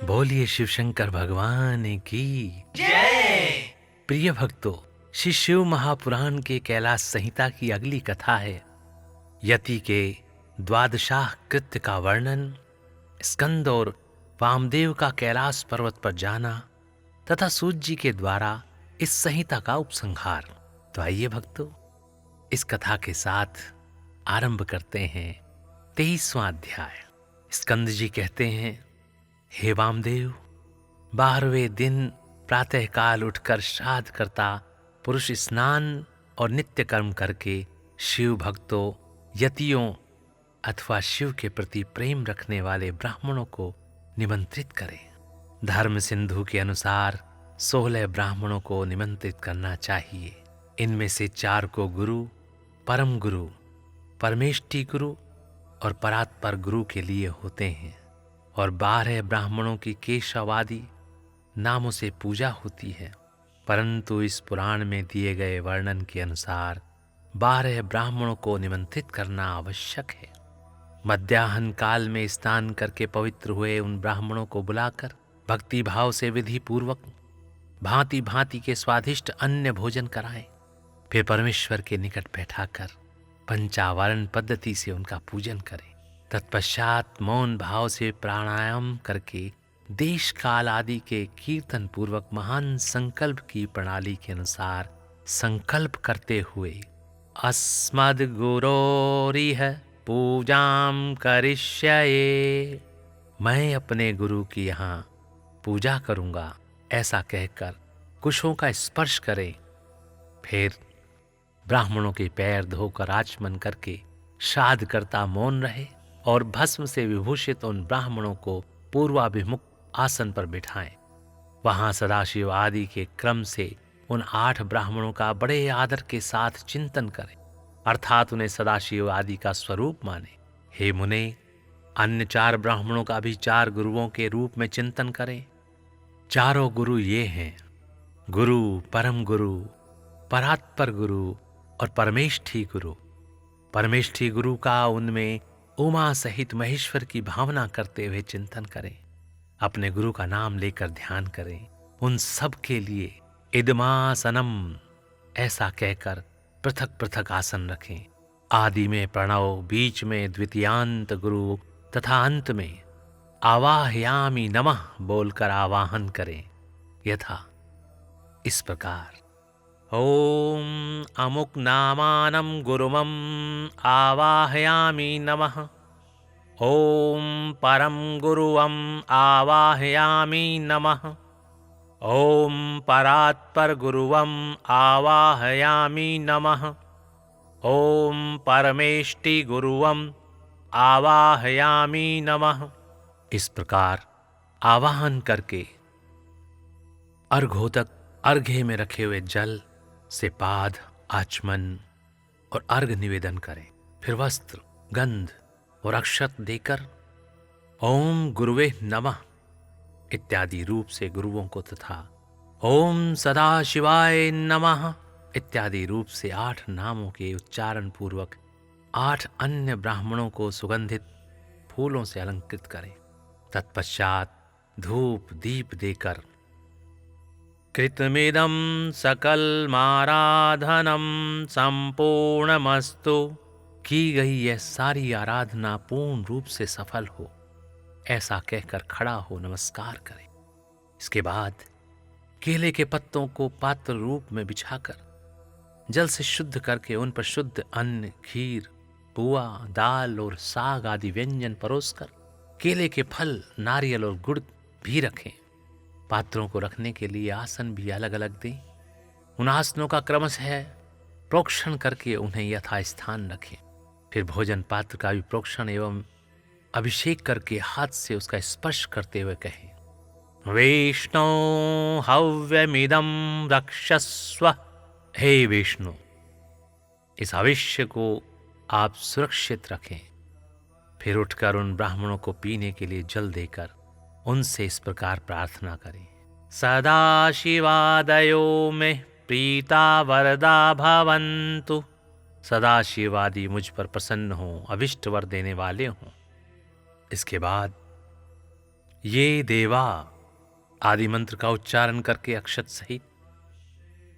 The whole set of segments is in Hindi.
बोलिए शिव शंकर भगवान की जय। प्रिय भक्तों, श्री शिव महापुराण के कैलाश संहिता की अगली कथा है यति के द्वादशाह कृत्य का वर्णन, स्कंद और वामदेव का कैलाश पर्वत पर जाना तथा सूत जी के द्वारा इस संहिता का उपसंहार। तो आइए भक्तों, इस कथा के साथ आरंभ करते हैं 23वां अध्याय। स्कंद जी कहते हैं, हे वामदेव, 12वें दिन प्रातःकाल उठकर श्राद्ध करता पुरुष स्नान और नित्य कर्म करके शिव भक्तों, यतियों अथवा शिव के प्रति प्रेम रखने वाले ब्राह्मणों को निमंत्रित करें। धर्म सिंधु के अनुसार 16 ब्राह्मणों को निमंत्रित करना चाहिए। इनमें से 4 को गुरु, परम गुरु, परमेष्टि गुरु और परात्पर गुरु के लिए होते हैं, और 12 ब्राह्मणों की केशवादि नामों से पूजा होती है। परंतु इस पुराण में दिए गए वर्णन के अनुसार 12 ब्राह्मणों को निमंत्रित करना आवश्यक है। मध्याह्न काल में स्नान करके पवित्र हुए उन ब्राह्मणों को बुलाकर भक्ति भाव से विधि पूर्वक भांति भांति के स्वादिष्ट अन्न भोजन कराएं। फिर परमेश्वर के निकट बैठाकर पंचावरण पद्धति से उनका पूजन करें। तत्पश्चात मौन भाव से प्राणायाम करके देश काल आदि के कीर्तन पूर्वक महान संकल्प की प्रणाली के अनुसार संकल्प करते हुए अस्मद् गुरोरिह पूजाम करिष्ये, मैं अपने गुरु की यहाँ पूजा करूँगा, ऐसा कहकर कुशों का स्पर्श करें। फिर ब्राह्मणों के पैर धोकर आचमन करके श्राद्ध करता मौन रहे और भस्म से विभूषित उन ब्राह्मणों को पूर्वाभिमुख आसन पर बिठाएं। वहां सदाशिव आदि के क्रम से उन 8 ब्राह्मणों का बड़े आदर के साथ चिंतन करें, अर्थात उन्हें सदाशिव आदि का स्वरूप माने। हे मुने, अन्य 4 ब्राह्मणों का भी 4 गुरुओं के रूप में चिंतन करें। चारों गुरु ये हैं: गुरु, परम गुरु, परात्पर गुरु और परमेष्ठी गुरु। परमेष्ठी गुरु का उनमें उमा सहित महेश्वर की भावना करते हुए चिंतन करें। अपने गुरु का नाम लेकर ध्यान करें। उन सब के लिए इदमासनम ऐसा कहकर पृथक पृथक आसन रखें। आदि में प्रणव, बीच में द्वितीयांत गुरु तथा अंत में आवाहयामि नमः बोलकर आवाहन करें। यथा इस प्रकार: ओम अमुक नामानं गुरुमं आवाहयामि नमः। ओम परम गुरुवं आवाहयामि नमः। ओम परात्पर गुरुवं आवाहयामि नमः। ओम परमेष्टि गुरुवं आवाहयामि नमः। इस प्रकार आवाहन करके अर्घोदक अर्घ्य में रखे हुए जल से पाद, आचमन और अर्घ निवेदन करें। फिर वस्त्र, गंध और अक्षत देकर ओम गुरुवे नमः इत्यादि रूप से गुरुओं को तथा ओम सदाशिवाय नमः इत्यादि रूप से 8 नामों के उच्चारण पूर्वक 8 अन्य ब्राह्मणों को सुगंधित फूलों से अलंकृत करें। तत्पश्चात धूप दीप देकर कृतमिदं सकलमाराधनं संपूर्णमस्तु, की गई यह सारी आराधना पूर्ण रूप से सफल हो, ऐसा कहकर खड़ा हो नमस्कार करें। इसके बाद केले के पत्तों को पात्र रूप में बिछाकर जल से शुद्ध करके उन पर शुद्ध अन्न, खीर, पुआ, दाल और साग आदि व्यंजन परोसकर केले के फल, नारियल और गुड़ भी रखें। पात्रों को रखने के लिए आसन भी अलग अलग दें। उन आसनों का क्रमशः प्रोक्षण करके उन्हें यथास्थान रखें। फिर भोजन पात्र का भी प्रोक्षण एवं अभिषेक करके हाथ से उसका स्पर्श करते हुए कहें: विष्णु हव्यमिदं रक्षस्व। हे विष्णु, इस हविष्य को आप सुरक्षित रखें। फिर उठकर उन ब्राह्मणों को पीने के लिए जल देकर उनसे इस प्रकार प्रार्थना करें: सदा शिवादयो में प्रीता वरदा भवन्तु। सदा शिवादि मुझ पर प्रसन्न हों, अभिष्ट वर देने वाले हों। इसके बाद ये देवा आदि मंत्र का उच्चारण करके अक्षत सहित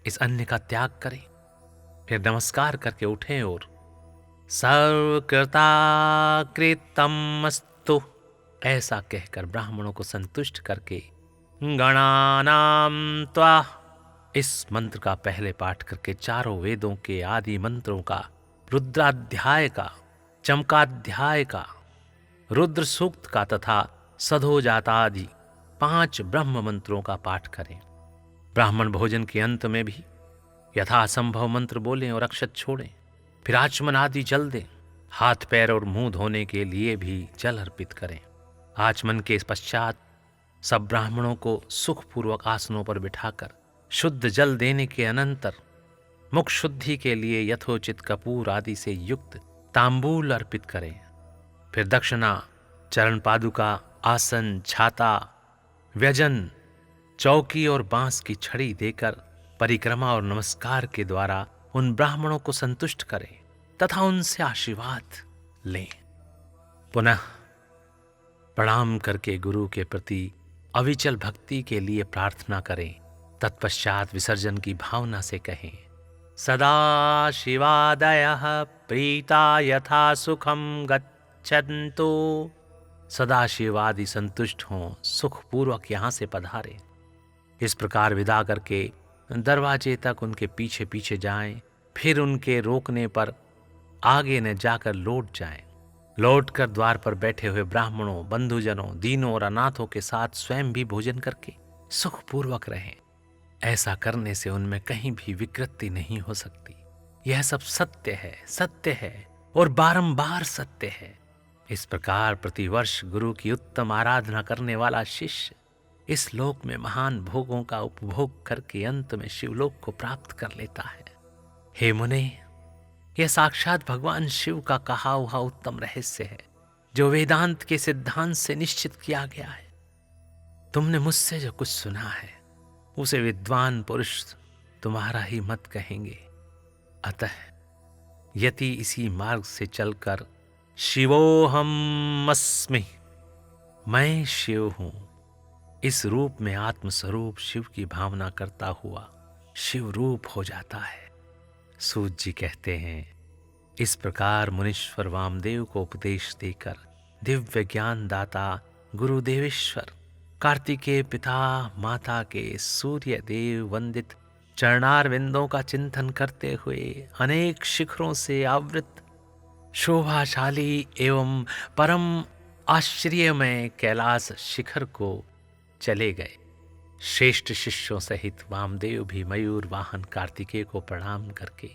इस अन्न का त्याग करें। फिर नमस्कार करके उठें और सर्वकृताकृतमस्तु ऐसा कहकर ब्राह्मणों को संतुष्ट करके गणानां त्वा इस मंत्र का पहले पाठ करके चारों वेदों के आदि मंत्रों का, रुद्राध्याय का, चमकाध्याय का, रुद्र सूक्त का तथा सधोजातादि 5 ब्रह्म मंत्रों का पाठ करें। ब्राह्मण भोजन के अंत में भी यथासंभव मंत्र बोलें और अक्षत छोड़ें। फिर आचमन आदि जल दें। हाथ पैर और मुंह धोने के लिए भी जल अर्पित करें। आचमन के पश्चात सब ब्राह्मणों को सुखपूर्वक आसनों पर बिठाकर शुद्ध जल देने के अनंतर मुख शुद्धि के लिए यथोचित कपूर आदि से युक्त तांबूल अर्पित करें। फिर दक्षिणा, चरण पादुका, आसन, छाता, व्यजन, चौकी और बांस की छड़ी देकर परिक्रमा और नमस्कार के द्वारा उन ब्राह्मणों को संतुष्ट करें तथा उनसे आशीर्वाद लें। पुनः प्रणाम करके गुरु के प्रति अविचल भक्ति के लिए प्रार्थना करें। तत्पश्चात विसर्जन की भावना से कहें, सदा शिवादयः प्रीता यथा सुखम गच्छन्तु। सदा शिवादि संतुष्ट हों, सुखपूर्वक यहां से पधारें। इस प्रकार विदा करके दरवाजे तक उनके पीछे पीछे जाएं। फिर उनके रोकने पर आगे न जाकर लौट जाएं। लौटकर द्वार पर बैठे हुए ब्राह्मणों, बंधुजनों, दीनों और अनाथों के साथ स्वयं भी भोजन करके सुखपूर्वक रहें। ऐसा करने से उनमें कहीं भी विकृति नहीं हो सकती। यह सब सत्य है और बारंबार सत्य है। इस प्रकार प्रतिवर्ष गुरु की उत्तम आराधना करने वाला शिष्य इस लोक में महान भोगों का उपभोग करके अंत में शिवलोक को प्राप्त कर लेता है। हे मुने, यह साक्षात भगवान शिव का कहा हुआ उत्तम रहस्य है जो वेदांत के सिद्धांत से निश्चित किया गया है। तुमने मुझसे जो कुछ सुना है उसे विद्वान पुरुष तुम्हारा ही मत कहेंगे। अतः यति इसी मार्ग से चलकर शिवोहम अस्मि, मैं शिव हूं, इस रूप में आत्मस्वरूप शिव की भावना करता हुआ शिव रूप हो जाता है। सूत जी कहते हैं, इस प्रकार मुनीश्वर वामदेव को उपदेश देकर दिव्य ज्ञान दाता गुरुदेवेश्वर कार्तिकेय पिता माता के सूर्य देव वंदित चरणारविंदों का चिंतन करते हुए अनेक शिखरों से आवृत शोभाशाली एवं परम आश्चर्यमय कैलाश शिखर को चले गए। श्रेष्ठ शिष्यों सहित वामदेव भी मयूर वाहन कार्तिकेय को प्रणाम करके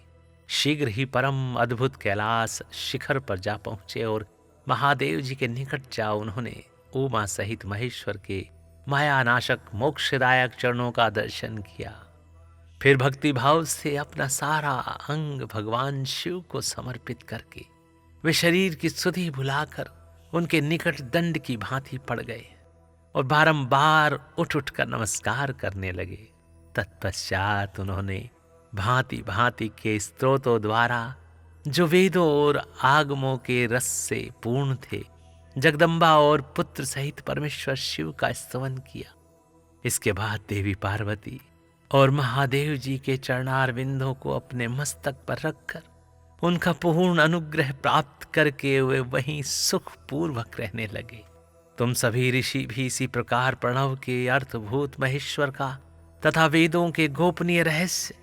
शीघ्र ही परम अद्भुत कैलाश शिखर पर जा पहुंचे और महादेव जी के निकट जा उन्होंने उमा सहित महेश्वर के मायानाशक मोक्षदायक चरणों का दर्शन किया। फिर भक्ति भाव से अपना सारा अंग भगवान शिव को समर्पित करके वे शरीर की सुधि भुलाकर उनके निकट दंड की भांति पड़ गए और बारंबार उठ उठकर नमस्कार करने लगे। तत्पश्चात उन्होंने भांति भांति के स्तोत्रों द्वारा जो वेदों और आगमों के रस से पूर्ण थे जगदम्बा और पुत्र सहित परमेश्वर शिव का स्तवन किया। इसके बाद देवी पार्वती और महादेव जी के चरणारविंदों को अपने मस्तक पर रखकर उनका पूर्ण अनुग्रह प्राप्त करके वे वहीं सुखपूर्वक रहने लगे। तुम सभी ऋषि भी इसी प्रकार प्रणव के अर्थभूत महेश्वर का तथा वेदों के गोपनीय रहस्य,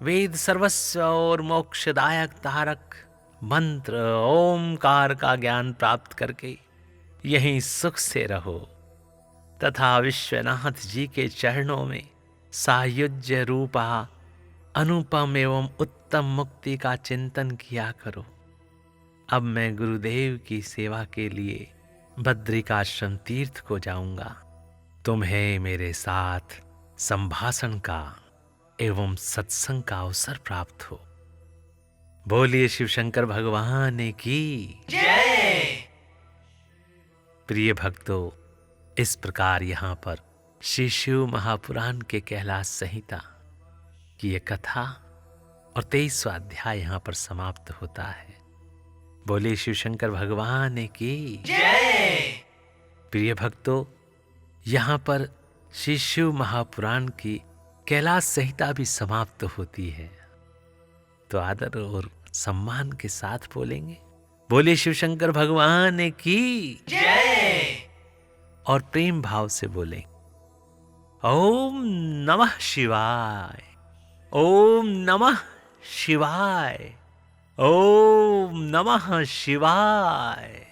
वेद सर्वस्व और मोक्षदायक तारक मंत्र ओमकार का ज्ञान प्राप्त करके यहीं सुख से रहो तथा विश्वनाथ जी के चरणों में सायुज्य रूपा अनुपम एवं उत्तम मुक्ति का चिंतन किया करो। अब मैं गुरुदेव की सेवा के लिए बद्रिकाश्रम तीर्थ को जाऊंगा। तुम्हें मेरे साथ संभाषण का एवं सत्संग का अवसर प्राप्त हो। बोलिए शिव शंकर भगवान की जय। प्रिय भक्तों, इस प्रकार यहाँ पर श्री शिव महापुराण के कैलाश संहिता की ये कथा और 23वां अध्याय यहाँ पर समाप्त होता है। बोले शिव शंकर भगवान की जय। प्रिय भक्तों, यहाँ पर श्री शिव महापुराण की कैलाश संहिता भी समाप्त होती है। तो आदर और सम्मान के साथ बोलेंगे, बोले शिव शंकर भगवान की जय। और प्रेम भाव से बोलें, ओम नमः शिवाय, ओम नमः शिवाय, ओम नमः शिवाय।